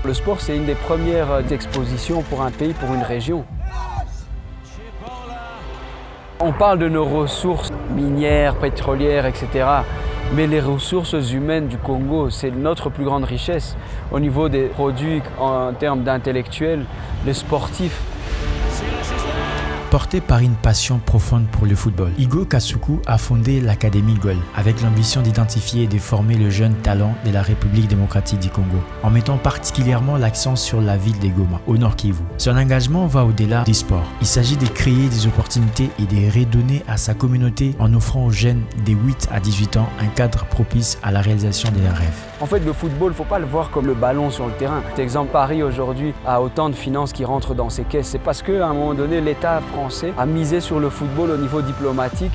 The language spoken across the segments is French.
Le sport, c'est une des premières expositions pour un pays, pour une région. On parle de nos ressources minières, pétrolières, etc. Mais les ressources humaines du Congo, c'est notre plus grande richesse. Au niveau des produits, en termes d'intellectuels, les sportifs. Porté par une passion profonde pour le football, Igo Kasuku a fondé l'Académie GOL avec l'ambition d'identifier et de former le jeune talent de la République démocratique du Congo, en mettant particulièrement l'accent sur la ville de Goma, au Nord Kivu. Son engagement va au-delà du sport. Il s'agit de créer des opportunités et de redonner à sa communauté en offrant aux jeunes de 8 à 18 ans un cadre propice à la réalisation de leurs rêves. En fait, le football, il ne faut pas le voir comme le ballon sur le terrain. Par exemple, Paris aujourd'hui a autant de finances qui rentrent dans ses caisses. C'est parce qu'à un moment donné, l'État français a misé sur le football au niveau diplomatique.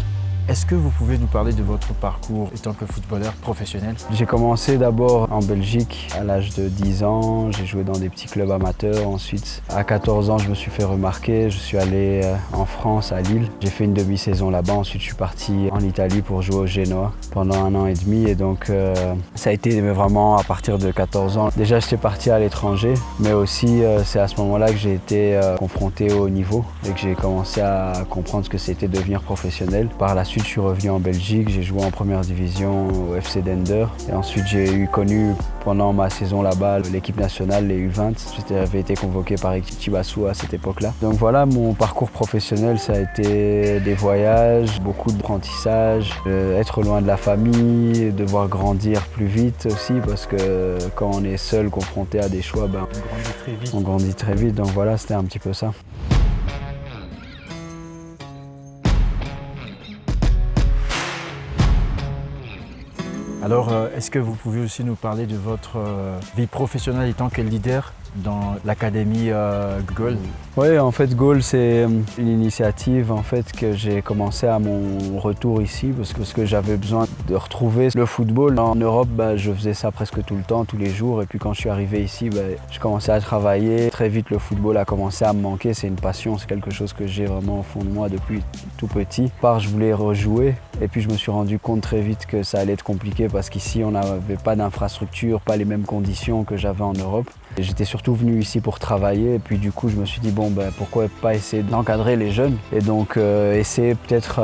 Est-ce que vous pouvez nous parler de votre parcours en tant que footballeur professionnel? J'ai commencé d'abord en Belgique à l'âge de 10 ans. J'ai joué dans des petits clubs amateurs. Ensuite, à 14 ans, je me suis fait remarquer. Je suis allé en France, à Lille. J'ai fait une demi-saison là-bas. Ensuite, je suis parti en Italie pour jouer au Genoa pendant 1 an et demi. Et donc, ça a été vraiment à partir de 14 ans. Déjà, j'étais parti à l'étranger, mais aussi, c'est à ce moment-là que j'ai été confronté au haut niveau et que j'ai commencé à comprendre ce que c'était devenir professionnel. Par la suite, je suis revenu en Belgique, j'ai joué en première division au FC Dender. Et ensuite, j'ai connu pendant ma saison là-bas l'équipe nationale, les U20. J'avais été convoqué par Chibassou à cette époque-là. Donc voilà, mon parcours professionnel, ça a été des voyages, beaucoup d'apprentissage, être loin de la famille, devoir grandir plus vite aussi, parce que quand on est seul, confronté à des choix, on grandit très vite. Donc voilà, c'était un petit peu ça. Alors, est-ce que vous pouvez aussi nous parler de votre vie professionnelle en tant que leader dans l'académie GOL? Oui, en fait, GOL, c'est une initiative en fait, que j'ai commencé à mon retour ici parce que j'avais besoin de retrouver le football. En Europe, je faisais ça presque tout le temps, tous les jours. Et puis quand je suis arrivé ici, je commençais à travailler. Très vite, le football a commencé à me manquer. C'est une passion, c'est quelque chose que j'ai vraiment au fond de moi depuis tout petit. Je voulais rejouer. Et puis je me suis rendu compte très vite que ça allait être compliqué parce qu'ici, on n'avait pas d'infrastructure, pas les mêmes conditions que j'avais en Europe. J'étais surtout venu ici pour travailler et puis du coup je me suis dit pourquoi pas essayer d'encadrer les jeunes et donc essayer peut-être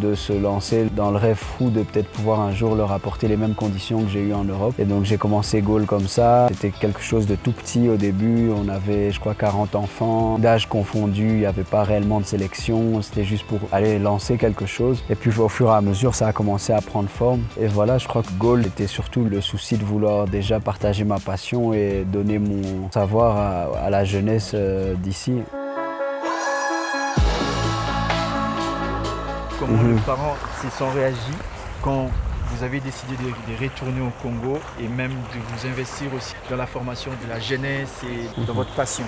de se lancer dans le rêve fou de peut-être pouvoir un jour leur apporter les mêmes conditions que j'ai eues en Europe. Et donc j'ai commencé GOL comme ça, c'était quelque chose de tout petit au début, on avait je crois 40 enfants, d'âge confondu, il n'y avait pas réellement de sélection, c'était juste pour aller lancer quelque chose. Et puis au fur et à mesure ça a commencé à prendre forme et voilà, je crois que GOL était surtout le souci de vouloir déjà partager ma passion et donner mon savoir à la jeunesse d'ici. Comment les parents se sont réagis quand vous avez décidé de retourner au Congo et même de vous investir aussi dans la formation de la jeunesse et dans votre passion?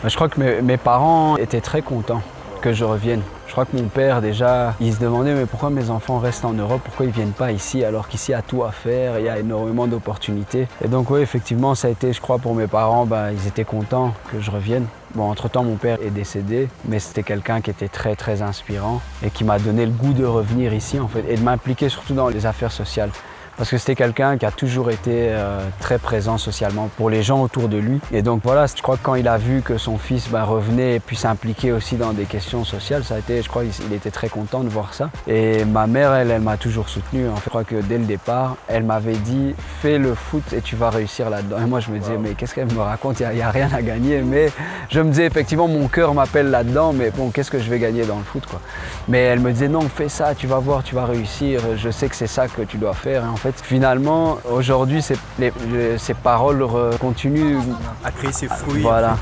Je crois que mes parents étaient très contents que je revienne. Je crois que mon père déjà, il se demandait mais pourquoi mes enfants restent en Europe, pourquoi ils ne viennent pas ici alors qu'ici il y a tout à faire, il y a énormément d'opportunités. Et donc oui, effectivement, ça a été, je crois, pour mes parents, ils étaient contents que je revienne. Bon, entre-temps, mon père est décédé, mais c'était quelqu'un qui était très, très inspirant et qui m'a donné le goût de revenir ici, en fait, et de m'impliquer surtout dans les affaires sociales. Parce que c'était quelqu'un qui a toujours été très présent socialement pour les gens autour de lui. Et donc voilà, je crois que quand il a vu que son fils revenait et puis s'impliquer aussi dans des questions sociales, ça a été, je crois qu'il était très content de voir ça. Et ma mère, elle m'a toujours soutenu. En fait, je crois que dès le départ, elle m'avait dit « fais le foot et tu vas réussir là-dedans ». Et moi, je me disais « mais qu'est-ce qu'elle me raconte, il n'y a rien à gagner ». Mais je me disais effectivement, mon cœur m'appelle là-dedans, mais bon, qu'est-ce que je vais gagner dans le foot, quoi. Mais elle me disait « non, fais ça, tu vas voir, tu vas réussir, je sais que c'est ça que tu dois faire ». Et en fait, finalement, aujourd'hui, ces paroles continuent à créer ses fruits. Voilà.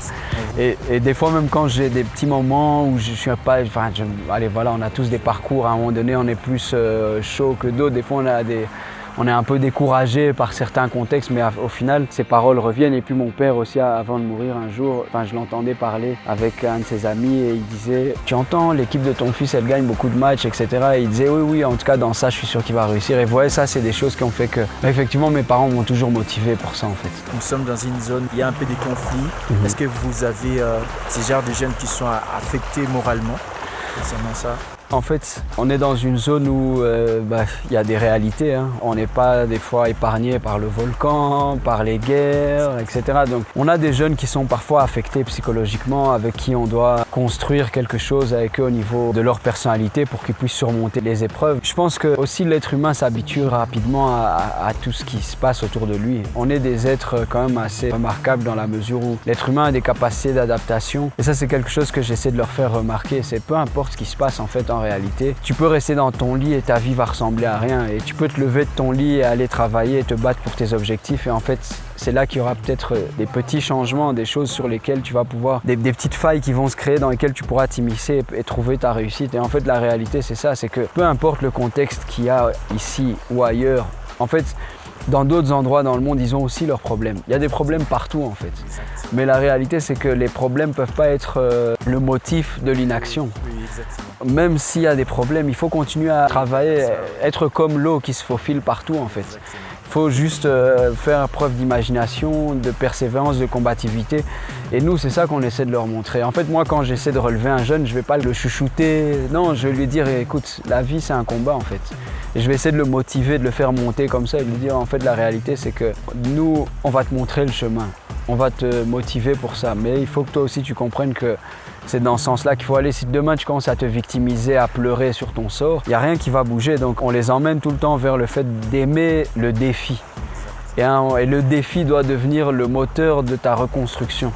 Et des fois, même quand j'ai des petits moments où je suis pas... allez, voilà, on a tous des parcours. À un moment donné, on est plus chaud que d'autres. Des fois, on est un peu découragé par certains contextes, mais au final, ces paroles reviennent. Et puis mon père aussi, avant de mourir un jour, je l'entendais parler avec un de ses amis et il disait « tu entends, l'équipe de ton fils, elle gagne beaucoup de matchs, etc. » Et il disait « oui, en tout cas, dans ça, je suis sûr qu'il va réussir. » Et voilà, ça, c'est des choses qui ont fait que, effectivement, mes parents m'ont toujours motivé pour ça, en fait. Nous sommes dans une zone, il y a un peu des conflits. Est-ce que vous avez ces genres de jeunes qui sont affectés moralement concernant ça? En fait, on est dans une zone où y a des réalités. Hein. On n'est pas des fois épargné par le volcan, par les guerres, etc. Donc on a des jeunes qui sont parfois affectés psychologiquement, avec qui on doit construire quelque chose avec eux au niveau de leur personnalité pour qu'ils puissent surmonter les épreuves. Je pense que aussi l'être humain s'habitue rapidement à tout ce qui se passe autour de lui. On est des êtres quand même assez remarquables dans la mesure où l'être humain a des capacités d'adaptation. Et ça, c'est quelque chose que j'essaie de leur faire remarquer. C'est peu importe ce qui se passe en fait en réalité. Tu peux rester dans ton lit et ta vie va ressembler à rien. Et tu peux te lever de ton lit et aller travailler et te battre pour tes objectifs. Et en fait, c'est là qu'il y aura peut-être des petits changements, des choses sur lesquelles tu vas pouvoir, des petites failles qui vont se créer dans lesquelles tu pourras t'immiscer et trouver ta réussite. Et en fait, la réalité, c'est ça, c'est que peu importe le contexte qu'il y a ici ou ailleurs, en fait, dans d'autres endroits dans le monde, ils ont aussi leurs problèmes. Il y a des problèmes partout en fait. Mais la réalité, c'est que les problèmes ne peuvent pas être le motif de l'inaction. Même s'il y a des problèmes, il faut continuer à travailler, être comme l'eau qui se faufile partout en fait. Il faut juste faire preuve d'imagination, de persévérance, de combativité. Et nous, c'est ça qu'on essaie de leur montrer. En fait, moi, quand j'essaie de relever un jeune, je ne vais pas le chouchouter. Non, je vais lui dire, écoute, la vie, c'est un combat en fait. Et je vais essayer de le motiver, de le faire monter comme ça et de lui dire, en fait, la réalité, c'est que nous, on va te montrer le chemin. On va te motiver pour ça. Mais il faut que toi aussi, tu comprennes que c'est dans ce sens-là qu'il faut aller. Si demain, tu commences à te victimiser, à pleurer sur ton sort, il n'y a rien qui va bouger. Donc, on les emmène tout le temps vers le fait d'aimer le défi. Et le défi doit devenir le moteur de ta reconstruction.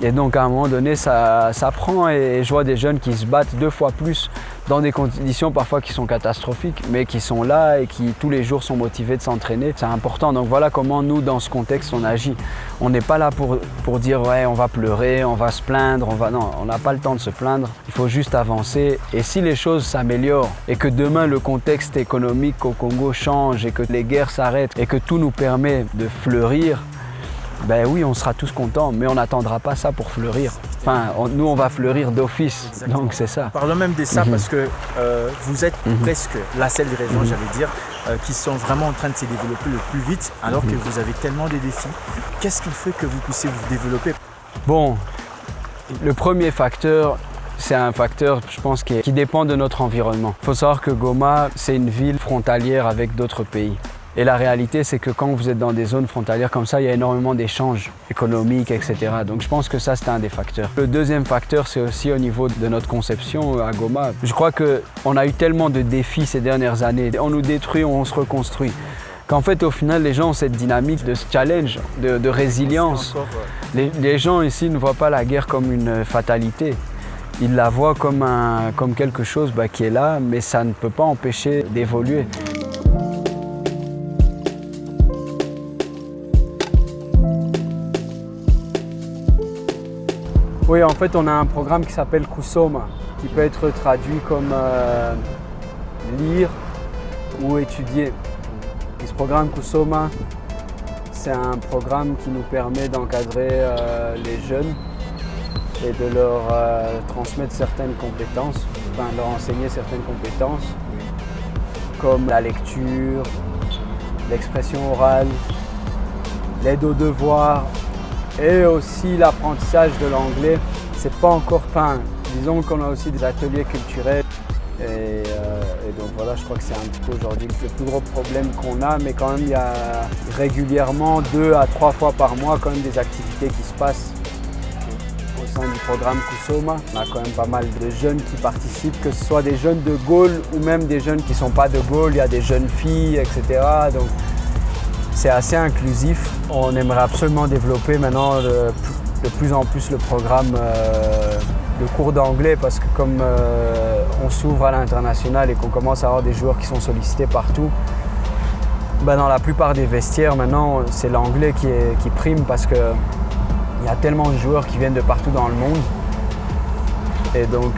Et donc, à un moment donné, ça prend. Et je vois des jeunes qui se battent 2 fois plus dans des conditions parfois qui sont catastrophiques, mais qui sont là et qui tous les jours sont motivés de s'entraîner. C'est important. Donc voilà comment nous, dans ce contexte, on agit. On n'est pas là pour dire ouais, on va pleurer, on va se plaindre, Non, on n'a pas le temps de se plaindre. Il faut juste avancer. Et si les choses s'améliorent et que demain le contexte économique au Congo change et que les guerres s'arrêtent et que tout nous permet de fleurir, ben oui, on sera tous contents, mais on n'attendra pas ça pour fleurir. Enfin, nous, on va fleurir d'office, exactement. Donc c'est ça. Parlons même de ça parce que vous êtes presque la seule des régions, j'allais dire, qui sont vraiment en train de se développer le plus vite, alors que vous avez tellement de défis. Qu'est-ce qui fait que vous puissiez vous développer? Bon, le premier facteur, c'est un facteur, je pense, qui dépend de notre environnement. Il faut savoir que Goma, c'est une ville frontalière avec d'autres pays. Et la réalité, c'est que quand vous êtes dans des zones frontalières comme ça, il y a énormément d'échanges économiques, etc. Donc je pense que ça, c'est un des facteurs. Le deuxième facteur, c'est aussi au niveau de notre conception à Goma. Je crois qu'on a eu tellement de défis ces dernières années. On nous détruit, on se reconstruit. Qu'en fait, au final, les gens ont cette dynamique de challenge, de résilience. Les gens ici ne voient pas la guerre comme une fatalité. Ils la voient comme quelque chose qui est là, mais ça ne peut pas empêcher d'évoluer. Oui, en fait, on a un programme qui s'appelle Kusoma, qui peut être traduit comme lire ou étudier. Et ce programme Kusoma, c'est un programme qui nous permet d'encadrer les jeunes et de leur transmettre certaines compétences, enfin leur enseigner certaines compétences, comme la lecture, l'expression orale, l'aide aux devoirs, et aussi l'apprentissage de l'anglais. C'est pas encore, disons qu'on a aussi des ateliers culturels et donc voilà, je crois que c'est un petit peu aujourd'hui le plus gros problème qu'on a, mais quand même il y a régulièrement 2 à 3 fois par mois quand même des activités qui se passent au sein du programme Kusoma. On a quand même pas mal de jeunes qui participent, que ce soit des jeunes de Gaulle ou même des jeunes qui ne sont pas de Gaulle, il y a des jeunes filles, etc. Donc, c'est assez inclusif. On aimerait absolument développer maintenant de plus en plus le programme de cours d'anglais parce que comme on s'ouvre à l'international et qu'on commence à avoir des joueurs qui sont sollicités partout, dans la plupart des vestiaires maintenant c'est l'anglais qui prime parce qu'il y a tellement de joueurs qui viennent de partout dans le monde. Et donc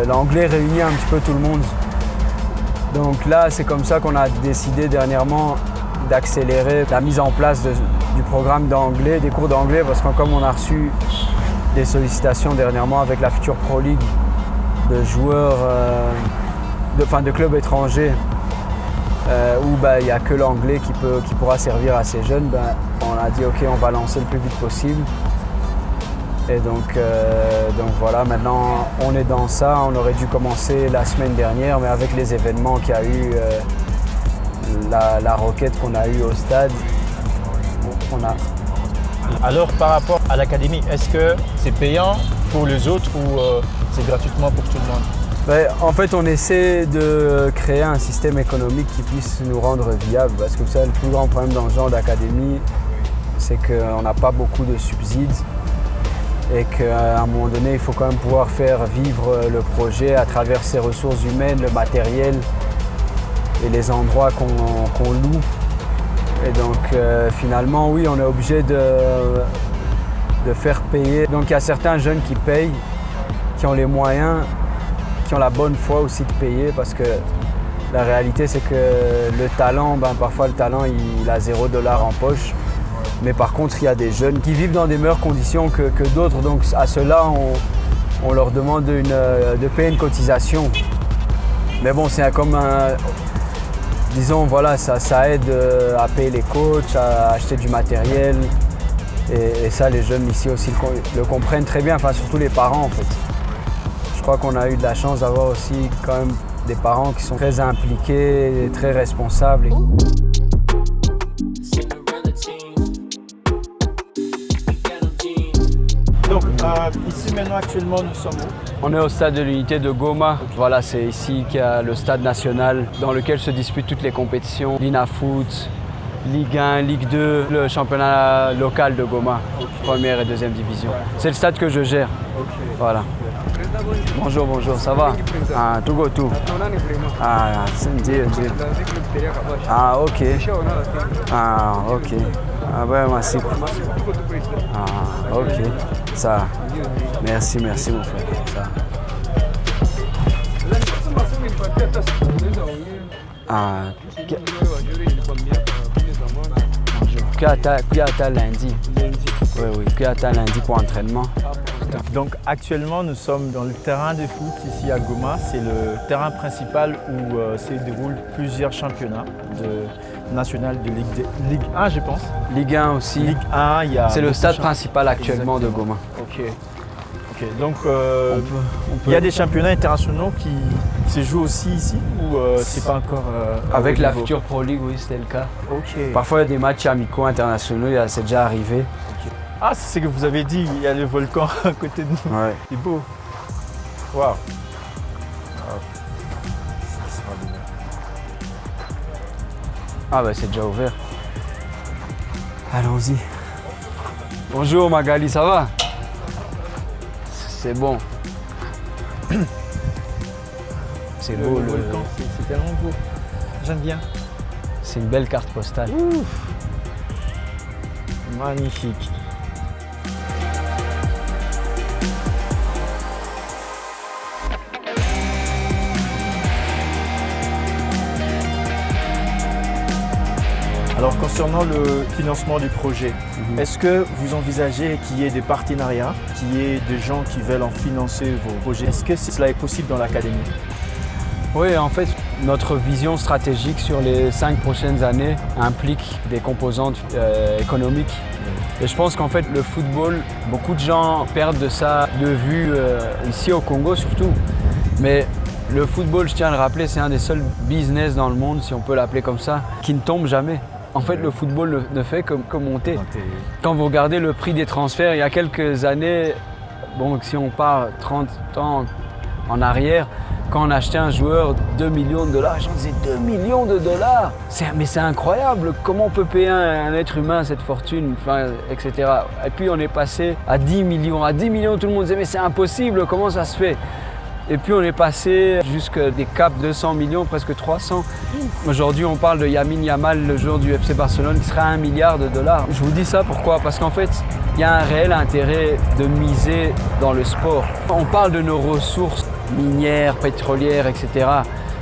l'anglais réunit un petit peu tout le monde. Donc là c'est comme ça qu'on a décidé dernièrement d'accélérer la mise en place du programme d'anglais, des cours d'anglais, parce que comme on a reçu des sollicitations dernièrement avec la future Pro League de joueurs, de clubs étrangers où il n'y a que l'anglais qui pourra servir à ces jeunes, on a dit ok, on va lancer le plus vite possible. Et donc voilà, maintenant on est dans ça. On aurait dû commencer la semaine dernière, mais avec les événements qu'il y a eu, la roquette qu'on a eue au stade, on a... Alors par rapport à l'académie, est-ce que c'est payant pour les autres ou c'est gratuitement pour tout le monde? En fait, on essaie de créer un système économique qui puisse nous rendre viables. Parce que vous savez, le plus grand problème dans ce genre d'académie, c'est qu'on n'a pas beaucoup de subsides. Et qu'à un moment donné, il faut quand même pouvoir faire vivre le projet à travers ses ressources humaines, le matériel et les endroits qu'on loue. Et donc finalement, oui, on est obligé de faire payer. Donc il y a certains jeunes qui payent, qui ont les moyens, qui ont la bonne foi aussi de payer, parce que la réalité c'est que le talent, parfois le talent il a $0 en poche. Mais par contre, il y a des jeunes qui vivent dans des meilleures conditions que d'autres. Donc à ceux-là, on leur demande de payer une cotisation. Mais bon, c'est comme un... Disons, voilà, ça aide à payer les coachs, à acheter du matériel. Et ça, les jeunes ici aussi le comprennent très bien, enfin surtout les parents en fait. Je crois qu'on a eu de la chance d'avoir aussi quand même des parents qui sont très impliqués, et très responsables. Donc ici maintenant actuellement nous sommes où? On est au stade de l'Unité de Goma. Voilà, c'est ici qu'il y a le stade national dans lequel se disputent toutes les compétitions. Linafoot, Ligue 1, Ligue 2, le championnat local de Goma, première et deuxième division. C'est le stade que je gère. Voilà. Bonjour, ça va? Ah, tout go tout. Ah, c'est Ah, ok. Ah, ok. Ah ben, merci. Ah, ok. Ça. Merci mon frère. Ça. Ah. Kuyata lundi. Oui, Kuyata lundi pour entraînement. Donc actuellement nous sommes dans le terrain de foot ici à Goma. C'est le terrain principal où se déroulent plusieurs championnats national de Ligue 1 je pense. Ligue 1 aussi. Ligue 1, il y a... C'est le stade principal actuellement de Goma. Ok. Donc il y a des championnats internationaux qui se jouent aussi ici ou c'est pas encore... Avec la future Pro League, oui, c'était le cas. Ok. Parfois il y a des matchs amicaux internationaux, c'est déjà arrivé. Ah, c'est ce que vous avez dit, il y a le volcan à côté de nous. Ouais. C'est beau. Waouh. Ah bah c'est déjà ouvert. Allons-y. Bonjour Magali, ça va? C'est bon. C'est beau le volcan, c'est tellement beau. J'aime bien. C'est une belle carte postale. Ouf. Magnifique. Alors concernant le financement du projet, est-ce que vous envisagez qu'il y ait des partenariats, qu'il y ait des gens qui veulent en financer vos projets? Est-ce que cela est possible dans l'académie? Oui, en fait, notre vision stratégique sur les 5 prochaines années implique des composantes économiques. Et je pense qu'en fait, le football, beaucoup de gens perdent de ça de vue ici au Congo surtout. Mais le football, je tiens à le rappeler, c'est un des seuls business dans le monde, si on peut l'appeler comme ça, qui ne tombe jamais. En fait, le football ne fait que monter. Quand vous regardez le prix des transferts, il y a quelques années, bon, si on part 30 ans en arrière, quand on achetait un joueur 2 millions de dollars, j'en disais 2 millions de dollars. Mais c'est incroyable, comment on peut payer un être humain cette fortune, etc. Et puis on est passé à 10 millions. À 10 millions, tout le monde disait mais c'est impossible, comment ça se fait? Et puis on est passé jusqu'à des caps 200 millions, presque 300. Aujourd'hui, on parle de Lamine Yamal, le joueur du FC Barcelone, qui sera à $1 milliard. Je vous dis ça pourquoi? Parce qu'en fait, il y a un réel intérêt de miser dans le sport. On parle de nos ressources minières, pétrolières, etc.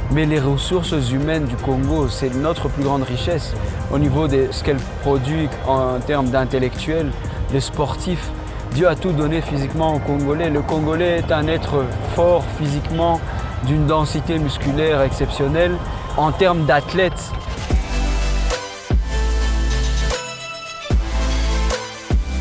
Mais les ressources humaines du Congo, c'est notre plus grande richesse. Au niveau de ce qu'elle produit en termes d'intellectuels, les sportifs, Dieu a tout donné physiquement aux Congolais. Le Congolais est un être fort physiquement, d'une densité musculaire exceptionnelle. En termes d'athlètes,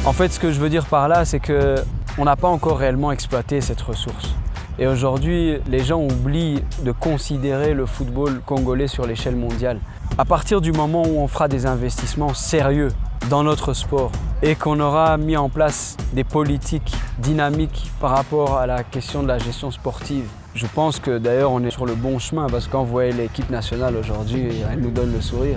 en fait, ce que je veux dire par là, c'est que on n'a pas encore réellement exploité cette ressource. Et aujourd'hui, les gens oublient de considérer le football congolais sur l'échelle mondiale. À partir du moment où on fera des investissements sérieux dans notre sport et qu'on aura mis en place des politiques dynamiques par rapport à la question de la gestion sportive, je pense que d'ailleurs on est sur le bon chemin parce que quand vous voyez l'équipe nationale aujourd'hui, elle nous donne le sourire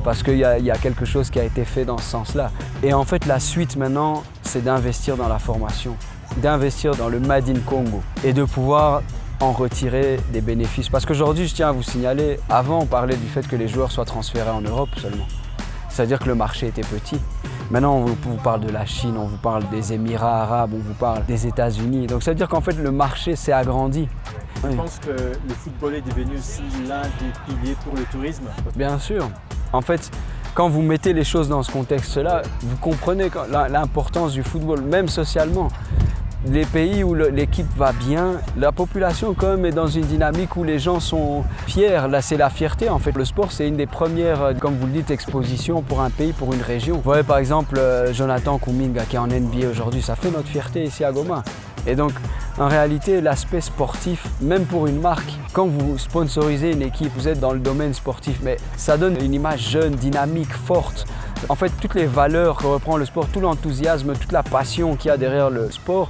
parce qu'il y a quelque chose qui a été fait dans ce sens-là. Et en fait, la suite maintenant, c'est d'investir dans la formation, d'investir dans le Made in Congo et de pouvoir en retirer des bénéfices. Parce qu'aujourd'hui, je tiens à vous signaler, avant on parlait du fait que les joueurs soient transférés en Europe seulement. C'est-à-dire que le marché était petit. Maintenant, on vous parle de la Chine, on vous parle des Émirats arabes, on vous parle des États-Unis. Donc ça veut dire qu'en fait, le marché s'est agrandi. Je pense que le football est devenu aussi l'un des piliers pour le tourisme. Bien sûr. En fait, quand vous mettez les choses dans ce contexte-là, vous comprenez l'importance du football, même socialement. Les pays où l'équipe va bien, la population quand même est dans une dynamique où les gens sont fiers. Là, c'est la fierté en fait. Le sport, c'est une des premières, comme vous le dites, expositions pour un pays, pour une région. Vous voyez par exemple Jonathan Kuminga qui est en NBA aujourd'hui, ça fait notre fierté ici à Goma. Et donc, en réalité, l'aspect sportif, même pour une marque, quand vous sponsorisez une équipe, vous êtes dans le domaine sportif, mais ça donne une image jeune, dynamique, forte. En fait, toutes les valeurs que reprend le sport, tout l'enthousiasme, toute la passion qu'il y a derrière le sport,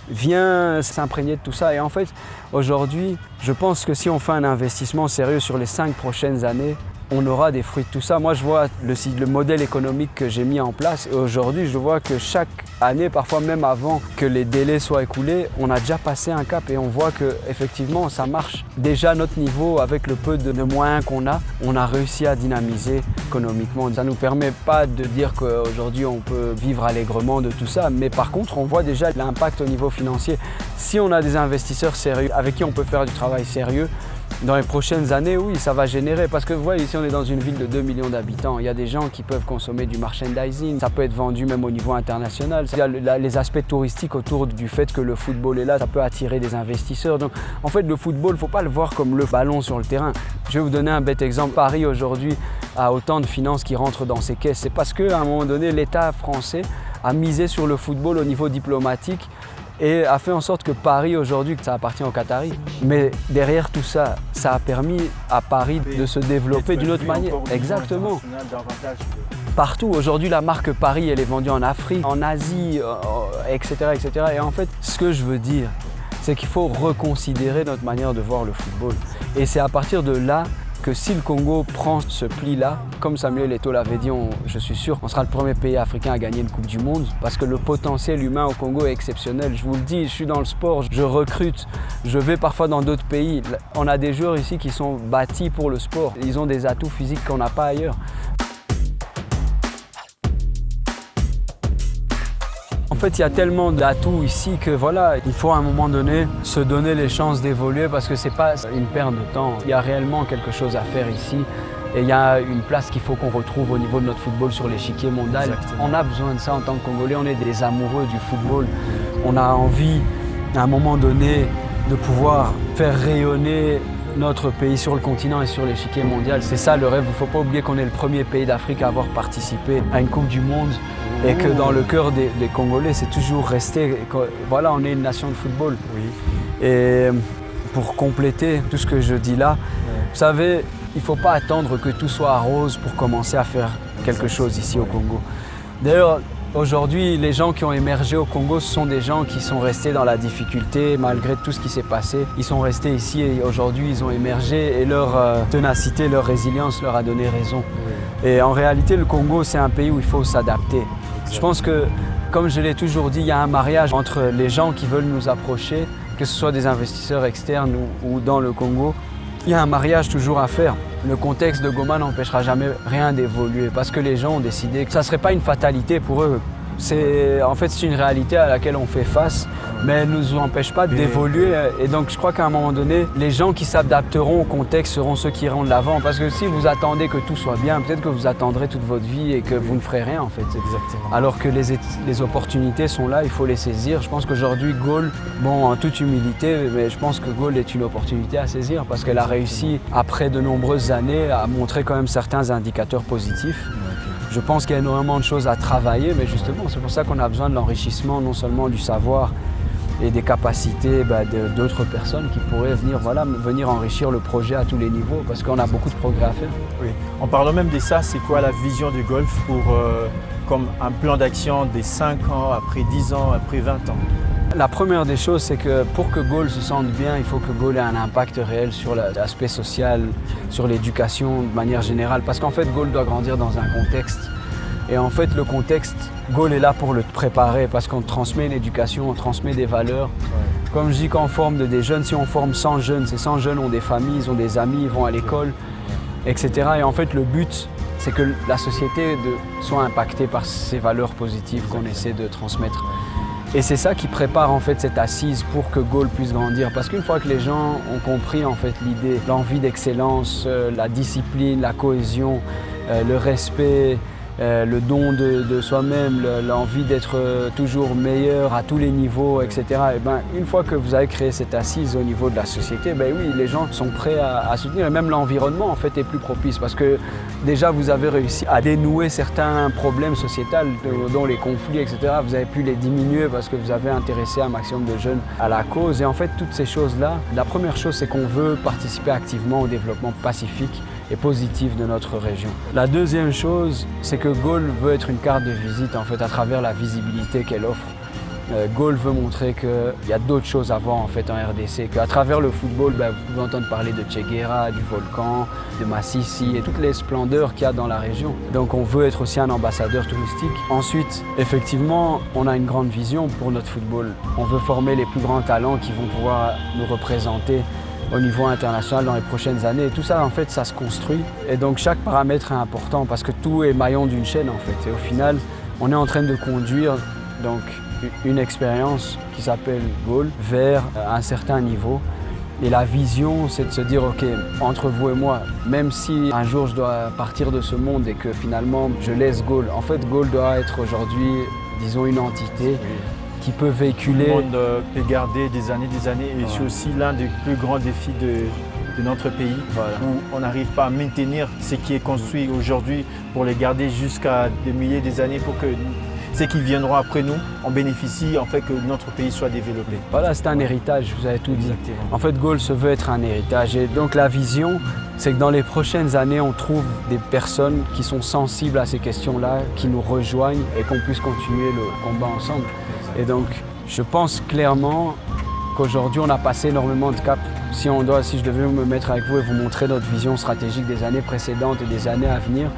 vient s'imprégner de tout ça. Et en fait, aujourd'hui, je pense que si on fait un investissement sérieux sur les 5 prochaines années, on aura des fruits de tout ça. Moi, je vois le modèle économique que j'ai mis en place et aujourd'hui, je vois que chaque année, parfois même avant que les délais soient écoulés, on a déjà passé un cap et on voit qu'effectivement, ça marche. Déjà à notre niveau, avec le peu de moyens qu'on a, on a réussi à dynamiser économiquement. Ça ne nous permet pas de dire qu'aujourd'hui, on peut vivre allègrement de tout ça, mais par contre, on voit déjà l'impact au niveau financier. Si on a des investisseurs sérieux avec qui on peut faire du travail sérieux, dans les prochaines années, oui, ça va générer. Parce que vous voyez, ici, on est dans une ville de 2 millions d'habitants. Il y a des gens qui peuvent consommer du merchandising. Ça peut être vendu même au niveau international. Il y a les aspects touristiques autour du fait que le football est là. Ça peut attirer des investisseurs. Donc, en fait, le football, il ne faut pas le voir comme le ballon sur le terrain. Je vais vous donner un bête exemple. Paris, aujourd'hui, a autant de finances qui rentrent dans ses caisses. C'est parce qu'à un moment donné, l'État français a misé sur le football au niveau diplomatique et a fait en sorte que Paris aujourd'hui, ça appartient aux Qataris. Mais derrière tout ça, ça a permis à Paris de se développer d'une autre manière. Exactement. Partout. Aujourd'hui, la marque Paris, elle est vendue en Afrique, en Asie, etc., etc. Et en fait, ce que je veux dire, c'est qu'il faut reconsidérer notre manière de voir le football. Et c'est à partir de là que si le Congo prend ce pli-là, comme Samuel Eto'o l'avait dit, je suis sûr qu'on sera le premier pays africain à gagner une Coupe du Monde parce que le potentiel humain au Congo est exceptionnel. Je vous le dis, je suis dans le sport, je recrute, je vais parfois dans d'autres pays. On a des joueurs ici qui sont bâtis pour le sport. Ils ont des atouts physiques qu'on n'a pas ailleurs. En fait, il y a tellement d'atouts ici que voilà, il faut à un moment donné se donner les chances d'évoluer parce que c'est pas une perte de temps. Il y a réellement quelque chose à faire ici et il y a une place qu'il faut qu'on retrouve au niveau de notre football sur l'échiquier mondial. Exactement. On a besoin de ça en tant que Congolais, on est des amoureux du football. On a envie, à un moment donné, de pouvoir faire rayonner notre pays sur le continent et sur l'échiquier mondial. C'est ça le rêve. Il ne faut pas oublier qu'on est le premier pays d'Afrique à avoir participé à une Coupe du Monde et que dans le cœur des Congolais, c'est toujours resté. Voilà, on est une nation de football. Oui. Et pour compléter tout ce que je dis là, vous savez, il ne faut pas attendre que tout soit rose pour commencer à faire quelque chose ici au Congo. D'ailleurs, aujourd'hui, les gens qui ont émergé au Congo, ce sont des gens qui sont restés dans la difficulté malgré tout ce qui s'est passé. Ils sont restés ici et aujourd'hui, ils ont émergé et leur ténacité, leur résilience leur a donné raison. Oui. Et en réalité, le Congo, c'est un pays où il faut s'adapter. Je pense que, comme je l'ai toujours dit, il y a un mariage entre les gens qui veulent nous approcher, que ce soit des investisseurs externes ou dans le Congo. Il y a un mariage toujours à faire. Le contexte de Goma n'empêchera jamais rien d'évoluer parce que les gens ont décidé que ça ne serait pas une fatalité pour eux. En fait, c'est une réalité à laquelle on fait face, mais elle ne nous empêche pas d'évoluer. Et donc, je crois qu'à un moment donné, les gens qui s'adapteront au contexte seront ceux qui iront de l'avant. Parce que si vous attendez que tout soit bien, peut-être que vous attendrez toute votre vie et que vous ne ferez rien, en fait. Exactement. Alors que les opportunités sont là, il faut les saisir. Je pense qu'aujourd'hui, Gaulle, bon, en toute humilité, mais je pense que Gaulle est une opportunité à saisir parce qu'elle a réussi, après de nombreuses années, à montrer quand même certains indicateurs positifs. Je pense qu'il y a énormément de choses à travailler, mais justement, c'est pour ça qu'on a besoin de l'enrichissement, non seulement du savoir et des capacités d'autres personnes qui pourraient venir enrichir le projet à tous les niveaux, parce qu'on a beaucoup de progrès à faire. Oui. En parlant même de ça, c'est quoi la vision du golf comme un plan d'action des 5 ans, après 10 ans, après 20 ans? La première des choses, c'est que pour que Gaulle se sente bien, il faut que Gaulle ait un impact réel sur l'aspect social, sur l'éducation de manière générale. Parce qu'en fait, Gaulle doit grandir dans un contexte. Et en fait, le contexte, Gaulle est là pour le préparer parce qu'on transmet une éducation, on transmet des valeurs. Ouais. Comme je dis, quand on forme des jeunes, si on forme 100 jeunes, ces 100 jeunes ont des familles, ils ont des amis, ils vont à l'école, etc. Et en fait, le but, c'est que la société soit impactée par ces valeurs positives qu'on essaie de transmettre. Et c'est ça qui prépare en fait cette assise pour que Gaulle puisse grandir. Parce qu'une fois que les gens ont compris en fait l'idée, l'envie d'excellence, la discipline, la cohésion, le respect, le don de soi-même, l'envie d'être toujours meilleur à tous les niveaux, etc. Et une fois que vous avez créé cette assise au niveau de la société, oui, les gens sont prêts à soutenir. Et même l'environnement en fait est plus propice parce que déjà vous avez réussi à dénouer certains problèmes sociétals, dont les conflits, etc. Vous avez pu les diminuer parce que vous avez intéressé un maximum de jeunes à la cause. Et en fait, toutes ces choses-là, la première chose, c'est qu'on veut participer activement au développement pacifique et positif de notre région. La deuxième chose, c'est que Gaulle veut être une carte de visite en fait à travers la visibilité qu'elle offre. Gaulle veut montrer qu'il y a d'autres choses à voir en fait en RDC, qu'à travers le football, vous pouvez entendre parler de Che Guevara, du volcan, de Massissi et toutes les splendeurs qu'il y a dans la région. Donc on veut être aussi un ambassadeur touristique. Ensuite, effectivement, on a une grande vision pour notre football. On veut former les plus grands talents qui vont pouvoir nous représenter au niveau international dans les prochaines années. Et tout ça, en fait, ça se construit. Et donc, chaque paramètre est important parce que tout est maillon d'une chaîne, en fait. Et au final, on est en train de conduire donc, une expérience qui s'appelle Gaulle vers un certain niveau. Et la vision, c'est de se dire, OK, entre vous et moi, même si un jour je dois partir de ce monde et que finalement je laisse Gaulle, en fait, Gaulle doit être aujourd'hui, disons, une entité qui peut véhiculer. Le monde peut garder des années et c'est aussi l'un des plus grands défis de notre pays où on n'arrive pas à maintenir ce qui est construit aujourd'hui pour les garder jusqu'à des milliers d'années pour que ceux qui viendront après nous en bénéficient, en fait, que notre pays soit développé. Voilà, c'est un héritage, vous avez tout dit. En fait, Gaulle se veut être un héritage. Et donc la vision, c'est que dans les prochaines années, on trouve des personnes qui sont sensibles à ces questions-là, qui nous rejoignent et qu'on puisse continuer le combat ensemble. Et donc, je pense clairement qu'aujourd'hui, on a passé énormément de caps. Si je devais me mettre avec vous et vous montrer notre vision stratégique des années précédentes et des années à venir,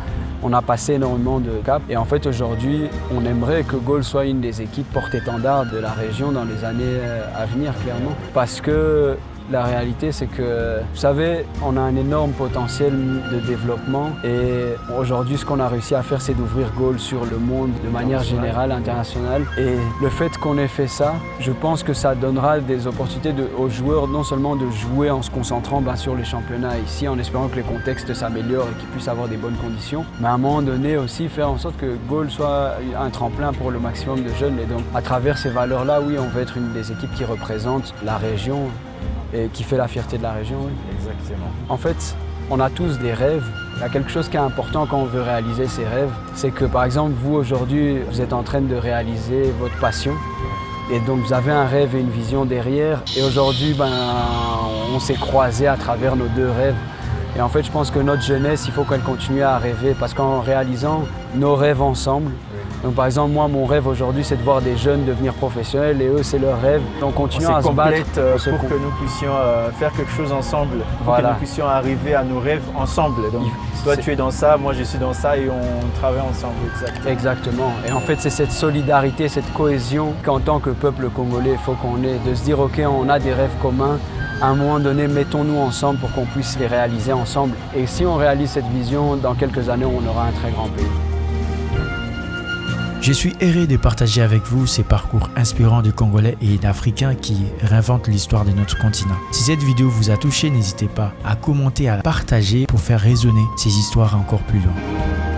on a passé énormément de caps. Et en fait, aujourd'hui, on aimerait que Gaulle soit une des équipes porte-étendard de la région dans les années à venir, clairement. Parce que la réalité, c'est que, vous savez, on a un énorme potentiel de développement et aujourd'hui, ce qu'on a réussi à faire, c'est d'ouvrir Gaulle sur le monde de manière générale, internationale. Et le fait qu'on ait fait ça, je pense que ça donnera des opportunités aux joueurs, non seulement de jouer en se concentrant sur les championnats ici, en espérant que les contextes s'améliorent et qu'ils puissent avoir des bonnes conditions, mais à un moment donné aussi faire en sorte que Gaulle soit un tremplin pour le maximum de jeunes. Et donc, à travers ces valeurs-là, oui, on veut être une des équipes qui représente la région et qui fait la fierté de la région. Oui. Exactement. En fait, on a tous des rêves. Il y a quelque chose qui est important quand on veut réaliser ses rêves. C'est que par exemple, vous aujourd'hui, vous êtes en train de réaliser votre passion. Et donc vous avez un rêve et une vision derrière. Et aujourd'hui, on s'est croisés à travers nos deux rêves. Et en fait, je pense que notre jeunesse, il faut qu'elle continue à rêver. Parce qu'en réalisant nos rêves ensemble, donc par exemple, moi, mon rêve aujourd'hui, c'est de voir des jeunes devenir professionnels et eux, c'est leur rêve. On continue à se battre pour que nous puissions faire quelque chose ensemble, pour que nous puissions arriver à nos rêves ensemble. Donc, toi, tu es dans ça, moi, je suis dans ça et on travaille ensemble. Exactement. Et en fait, c'est cette solidarité, cette cohésion qu'en tant que peuple congolais, il faut qu'on ait, de se dire, OK, on a des rêves communs. À un moment donné, mettons-nous ensemble pour qu'on puisse les réaliser ensemble. Et si on réalise cette vision, dans quelques années, on aura un très grand pays. Je suis heureux de partager avec vous ces parcours inspirants de Congolais et d'Africains qui réinventent l'histoire de notre continent. Si cette vidéo vous a touché, n'hésitez pas à commenter, à partager pour faire résonner ces histoires encore plus loin.